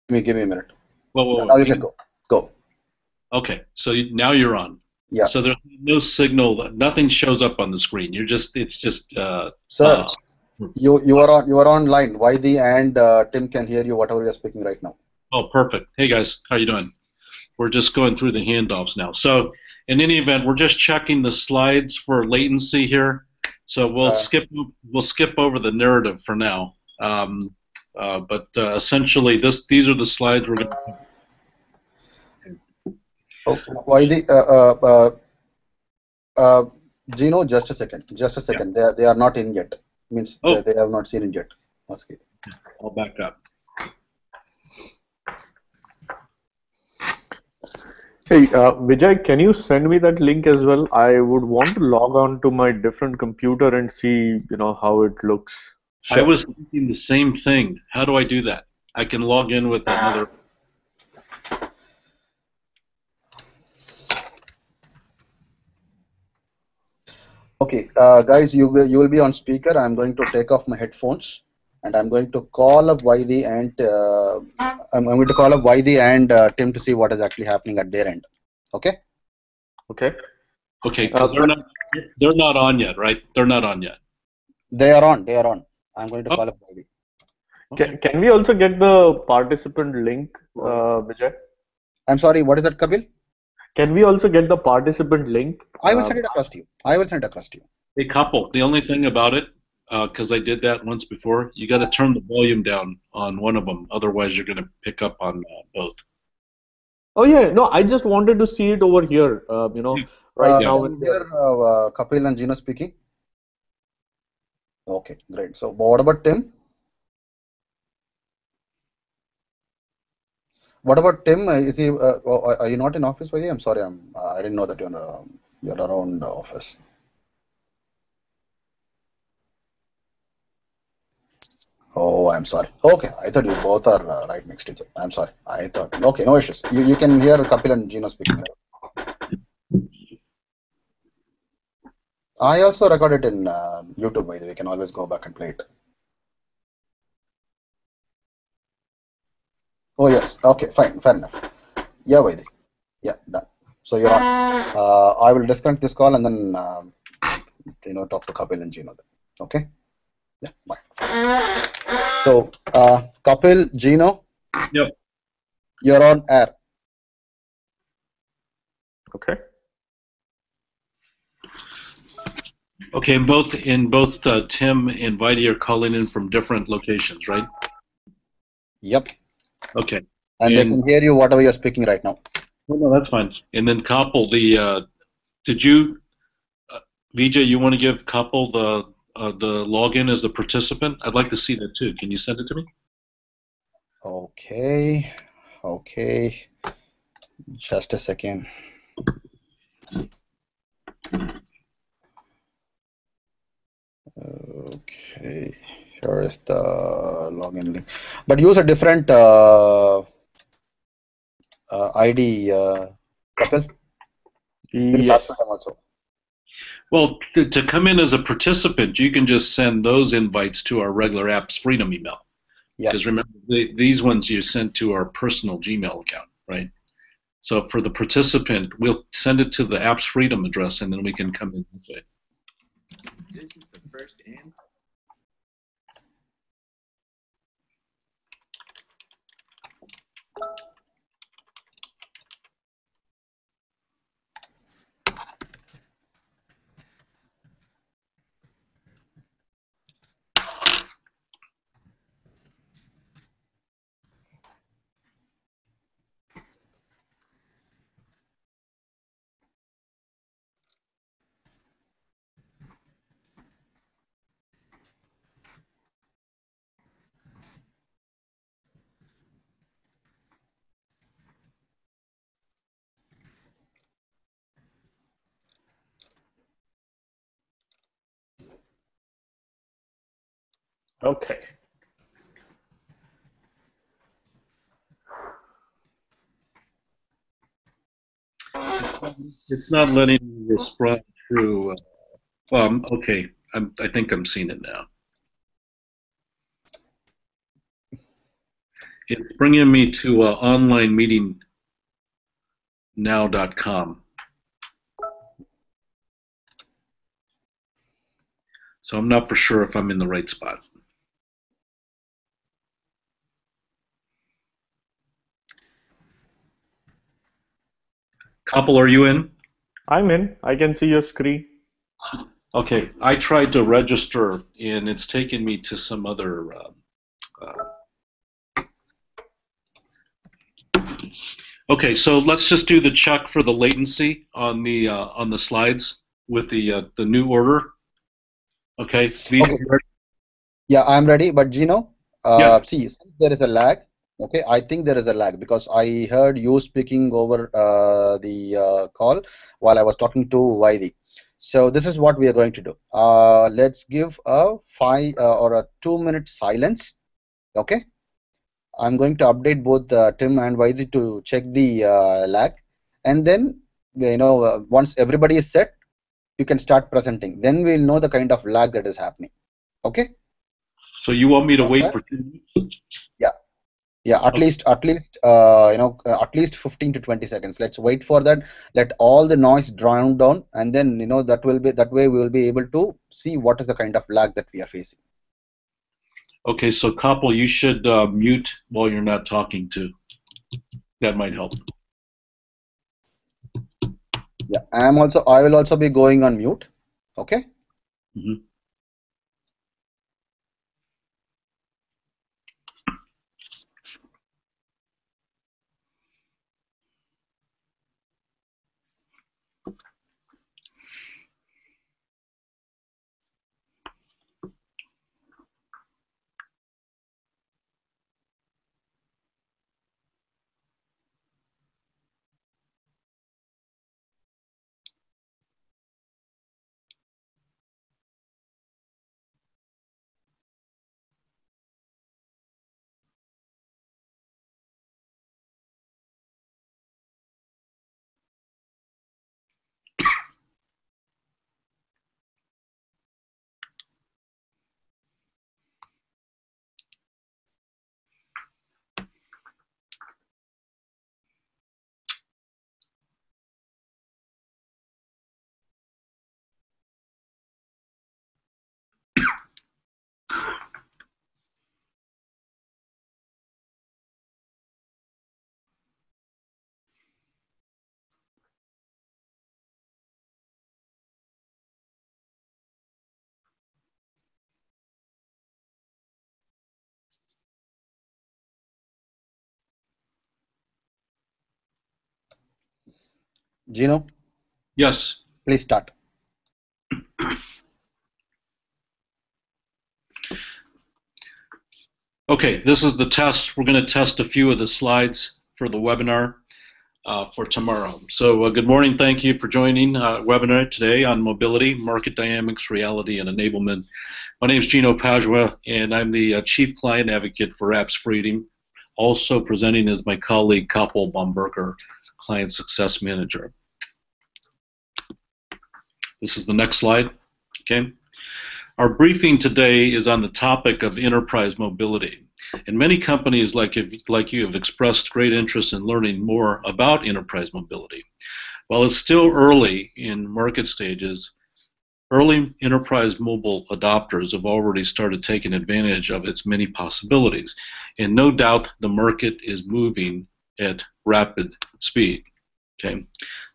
Give me a minute. Whoa, Yeah, whoa, now whoa. you can go. Go. Okay, so now you're on. Yeah. So there's no signal, nothing shows up on the screen. it's just, Sir, you are online. Vaidi and Tim can hear you whatever you're speaking right now. oh, perfect. Hey guys, how you doing? We're just going through the handoffs now. So in any event, we're just checking the slides for latency here. So we'll skip over the narrative for now. But essentially, these are the slides we're going to. Oh, Vaidi, Gino, just a second. Just a second. They are not in yet. Means they have not seen it yet. Okay. I'll back up. Hey, Vijay, can you send me that link as well? I would want to log on to my different computer and see, how it looks. Sure. I was thinking the same thing. How do I do that? I can log in with another. Okay, guys, you will be on speaker. I'm going to take off my headphones, and I'm going to call up Vaidi and I'm going to call up Vaidi and Tim to see what is actually happening at their end. Okay. Okay. Okay. They're not on yet, right? They're not on yet. They are on. They are on. I'm going to call up Vaidi. Can we also get the participant link, Vijay? I'm sorry. What is that, Kapil? Can we also get the participant link? I will send it across to you. I will send it across to you. Hey, couple. The only thing about it, because I did that once before, you got to turn the volume down on one of them. Otherwise, you're going to pick up on both. Oh yeah, no. I just wanted to see it over here. Right now. Here, Kapil and Gino speaking. Okay, great. So, what about Tim? What about Tim? Is he? Are you not in office, Vaidi? I'm sorry. I didn't know that you're around the office. Oh, I'm sorry. Okay, I thought you both are right next to each other. I'm sorry. I thought. Okay, no issues. You can hear Kapil and Gino speaking. Right? I also recorded in YouTube, by the way. We can always go back and play it. Oh yes. Okay, fine. Fair enough. Yeah, Vaidi. Yeah, done. So you're on. I will disconnect this call and then talk to Kapil and Gino. Then. Okay. Yeah. Bye. So Kapil, Gino. Yep. You're on air. Okay. Okay. In both Tim and Vaidi are calling in from different locations, right? Yep. Okay. And they can hear you whatever you're speaking right now. No, that's fine. And then Kapil, did you, Vijay, you want to give Kapil the login as the participant? I'd like to see that too. Can you send it to me? Okay. Okay. Just a second. Okay. Here is the login link. But use a different ID, Kapil. Yes. Also. Well, to come in as a participant, you can just send those invites to our regular Apps Freedom email. Because remember, these ones you sent to our personal Gmail account, right? So for the participant, we'll send it to the Apps Freedom address, and then we can come in this way. This is the first in. Okay. It's not letting me respond through. Okay, I think I'm seeing it now. It's bringing me to onlinemeetingnow.com. So I'm not for sure if I'm in the right spot. Kapil, are you in? I'm in. I can see your screen. Okay, I tried to register and it's taken me to some other. Okay, so let's just do the check for the latency on the slides with the new order. Okay. Okay. Yeah, I'm ready. But Gino, Yeah. see, since there is a lag. Okay, I think there is a lag because I heard you speaking over the call while I was talking to Vaidi. So this is what we are going to do. Let's give a 5 or a 2-minute silence. Okay, I'm going to update both Tim and Vaidi to check the lag, and then once everybody is set, you can start presenting. Then we'll know the kind of lag that is happening. Okay. So you want me to wait for 2 minutes? Yeah. Yeah, at least at least 15 to 20 seconds. Let's wait for that. Let all the noise drown down, and then that way we will be able to see what is the kind of lag that we are facing. Okay, so Kapil, you should mute while you're not talking too. That might help. Yeah, I will also be going on mute. Okay. Mm-hmm. Gino? Yes. Please start. Okay, this is the test. We're going to test a few of the slides for the webinar for tomorrow. So good morning. Thank you for joining webinar today on mobility, market dynamics, reality, and enablement. My name is Gino Padua, and I'm the Chief Client Advocate for Apps Freedom. Also presenting is my colleague Kapil Bomberger, Client Success Manager. This is the next slide. Okay. Our briefing today is on the topic of enterprise mobility. And many companies like you have expressed great interest in learning more about enterprise mobility. While it's still early in market stages, early enterprise mobile adopters have already started taking advantage of its many possibilities. And no doubt the market is moving at rapid speed. Okay.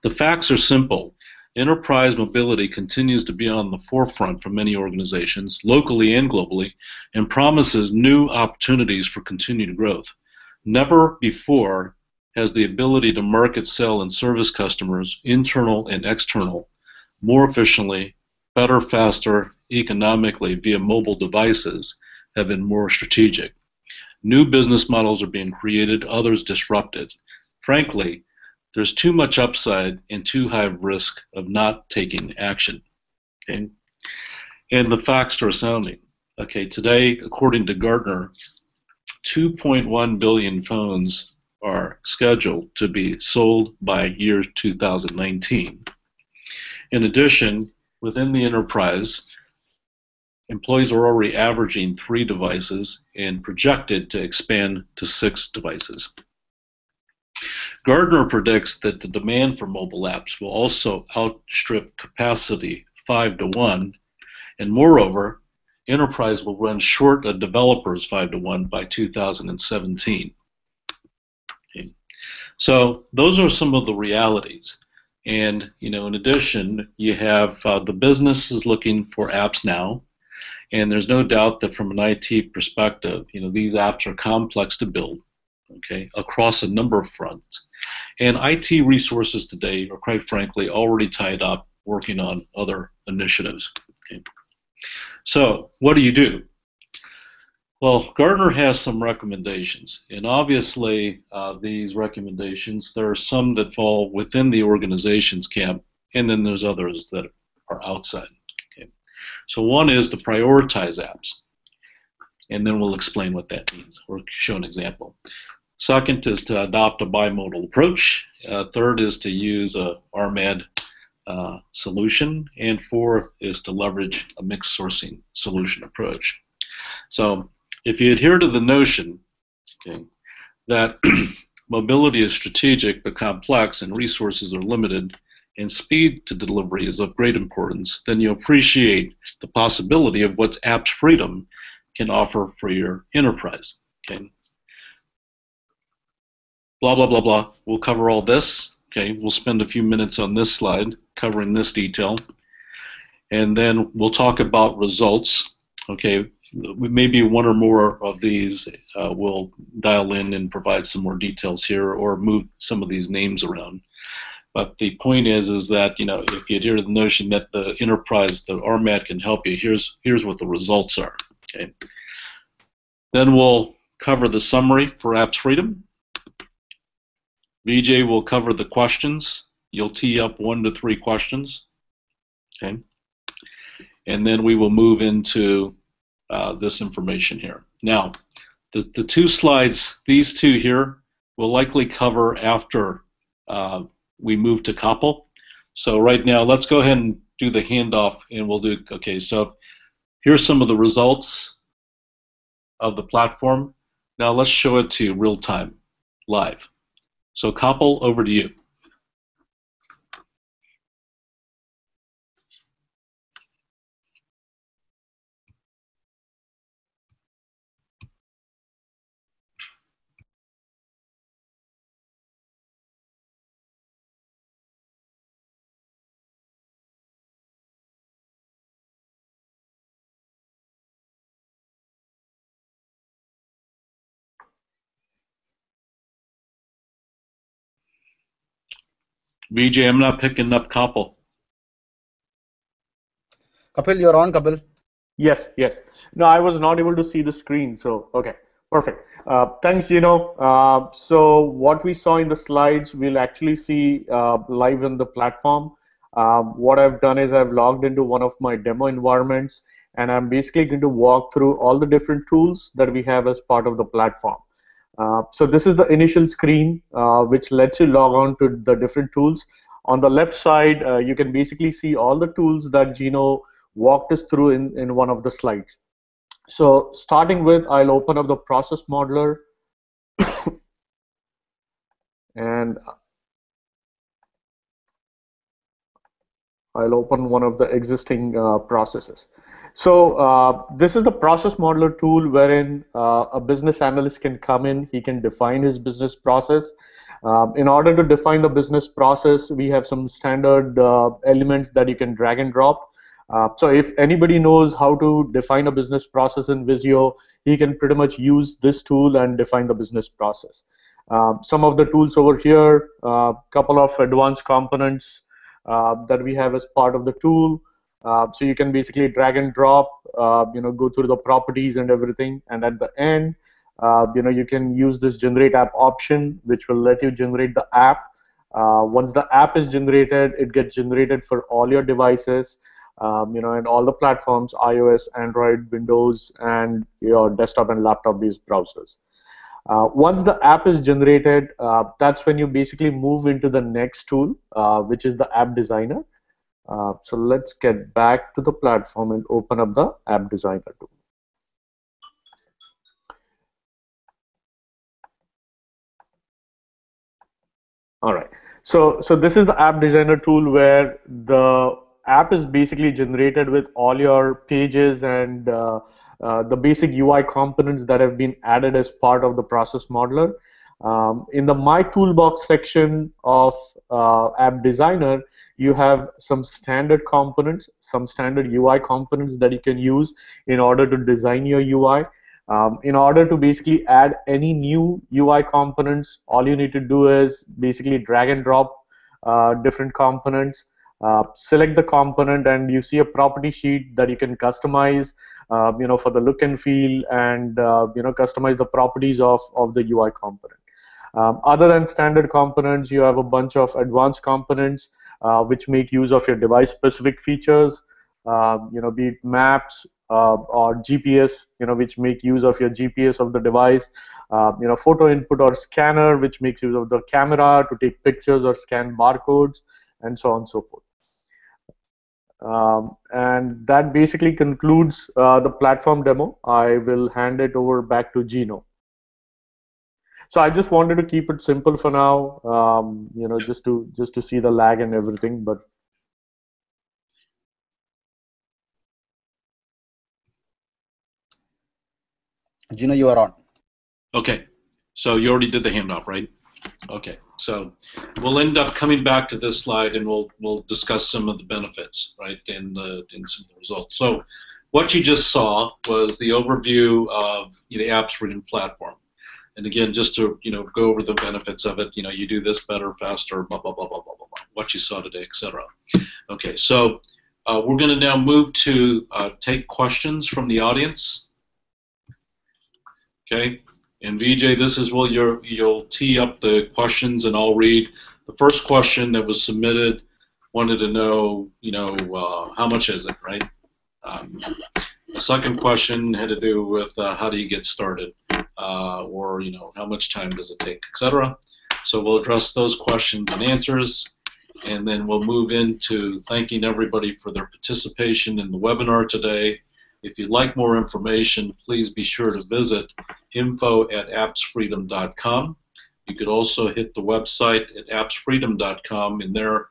The facts are simple. Enterprise mobility continues to be on the forefront for many organizations, locally and globally, and promises new opportunities for continued growth. Never before has the ability to market, sell, and service customers, internal and external, more efficiently, better, faster, economically via mobile devices have been more strategic. New business models are being created, others disrupted. Frankly, there's too much upside and too high risk of not taking action. Okay? And the facts are astounding. Okay, today, according to Gartner, 2.1 billion phones are scheduled to be sold by year 2019. In addition, within the enterprise, employees are already averaging 3 devices and projected to expand to 6 devices. Gartner predicts that the demand for mobile apps will also outstrip capacity 5 to 1, and moreover, enterprise will run short of developers 5 to 1 by 2017. Okay. So those are some of the realities. And in addition, you have the businesses looking for apps now, and there's no doubt that from an IT perspective, these apps are complex to build, okay, across a number of fronts. And IT resources today are, quite frankly, already tied up working on other initiatives. Okay. So what do you do? Well, Gartner has some recommendations, and obviously these recommendations, there are some that fall within the organization's camp, and then there's others that are outside. Okay. So one is to prioritize apps, and then we'll explain what that means or show an example. Second is to adopt a bimodal approach. Third is to use a RMAD solution, and 4 is to leverage a mixed sourcing solution approach. So if you adhere to the notion, okay, that mobility is strategic but complex and resources are limited and speed to delivery is of great importance, then you appreciate the possibility of what Apps Freedom can offer for your enterprise. Okay. Blah, blah, blah, blah. We'll cover all this. Okay, we'll spend a few minutes on this slide covering this detail. And then we'll talk about results. Okay, maybe one or more of these will dial in and provide some more details here or move some of these names around. But the point is that, if you adhere to the notion that the enterprise, the RMAD can help you, here's what the results are. Okay. Then we'll cover the summary for Apps Freedom. VJ will cover the questions. You'll tee up 1 to 3 questions. Okay. And then we will move into this information here. Now, the 2 slides, these 2 here, will likely cover after we move to Copple. So right now, let's go ahead and do the handoff, and we'll do, okay, so here's some of the results of the platform. Now let's show it to you real time, live. So Copple, over to you. VJ, I'm not picking up Copple. Kapil, you're on, Kapil. Yes, yes. No, I was not able to see the screen, so okay, perfect. Thanks, Gino. So what we saw in the slides, we'll actually see live on the platform. What I've done is I've logged into one of my demo environments, and I'm basically going to walk through all the different tools that we have as part of the platform. So this is the initial screen, which lets you log on to the different tools. On the left side, you can basically see all the tools that Gino walked us through in one of the slides. So starting with, I'll open up the process modeler, and I'll open one of the existing processes. So this is the process modeler tool wherein a business analyst can come in, he can define his business process. In order to define the business process, we have some standard elements that you can drag and drop. So if anybody knows how to define a business process in Visio, he can pretty much use this tool and define the business process. Some of the tools over here, a couple of advanced components that we have as part of the tool. So you can basically drag and drop, go through the properties and everything, and at the end, you can use this generate app option, which will let you generate the app. Once the app is generated, it gets generated for all your devices, and all the platforms, iOS, Android, Windows, and your desktop and laptop-based browsers. Once the app is generated, that's when you basically move into the next tool, which is the app designer. So let's get back to the platform and open up the App Designer tool. All right. So this is the App Designer tool where the app is basically generated with all your pages and the basic UI components that have been added as part of the process modeler. In the My Toolbox section of App Designer, you have some standard components, some standard UI components that you can use in order to design your UI. In order to basically add any new UI components, all you need to do is basically drag and drop different components, select the component, and you see a property sheet that you can customize, for the look and feel, and customize the properties of the UI component. Other than standard components, you have a bunch of advanced components which make use of your device-specific features, be it maps or GPS, which make use of your GPS of the device, photo input or scanner, which makes use of the camera to take pictures or scan barcodes, and so on and so forth. And that basically concludes the platform demo. I will hand it over back to Gino. So I just wanted to keep it simple for now, just to see the lag and everything. But Gino, you are on. Okay, so you already did the handoff, right? Okay, so we'll end up coming back to this slide and we'll discuss some of the benefits, right, and some of the results. So what you just saw was the overview of the Apps Freedom platform. And again, just to go over the benefits of it, you do this better, faster, blah blah blah blah blah blah, what you saw today, etc. Okay, so we're going to now move to take questions from the audience. Okay, and Vijay, this is where you'll tee up the questions, and I'll read the first question that was submitted. Wanted to know, how much is it, right? The second question had to do with how do you get started, or how much time does it take, etc. So we'll address those questions and answers, and then we'll move into thanking everybody for their participation in the webinar today. If you'd like more information, please be sure to visit info@appsfreedom.com. You could also hit the website at appsfreedom.com, and there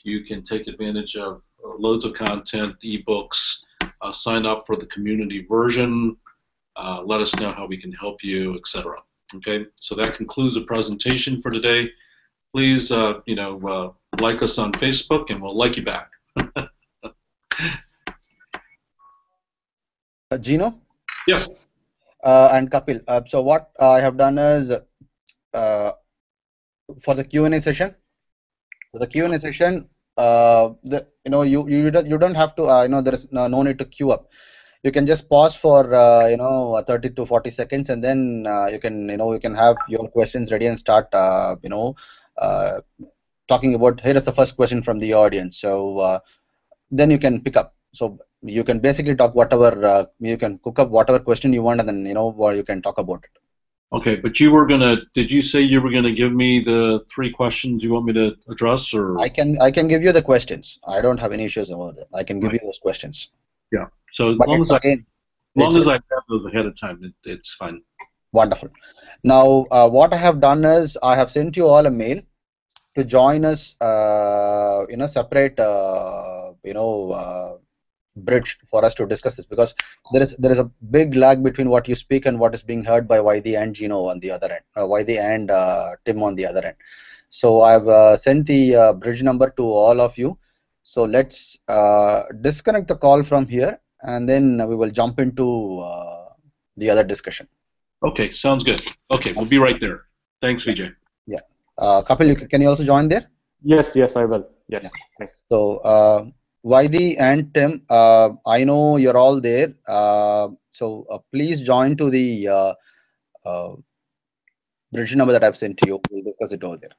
you can take advantage of loads of content, ebooks, sign up for the community version, let us know how we can help you, etc. Okay, so that concludes the presentation for today. Please, like us on Facebook, and we'll like you back. Gino? Yes. And Kapil. So what I have done is for the Q&A session. For the Q&A session, you don't have to. There is no need to queue up. You can just pause for 30 to 40 seconds, and then you can have your questions ready and start talking about. Here is the first question from the audience. So then you can pick up. So you can basically talk whatever you can cook up whatever question you want, and then you can talk about it. Okay, but did you say you were gonna give me the 3 questions you want me to address, or? I can give you the questions. I don't have any issues about that. I can give you those questions. Yeah. So as long as I have those ahead of time, it's fine. Wonderful. Now what I have done is I have sent you all a mail to join us in a separate bridge for us to discuss this, because there is a big lag between what you speak and what is being heard by Vaidhi and Gino on the other end, Vaidhi and Tim on the other end. So I've sent the bridge number to all of you. So let's disconnect the call from here, and then we will jump into the other discussion. Okay, sounds good. Okay, we'll be right there. Thanks, Vijay. Yeah. Kapil, can you also join there? Yes, I will. Yes, yeah. Thanks. So Vaidhi and Tim, I know you're all there. So please join to the bridge number that I've sent to you. We'll discuss it over there.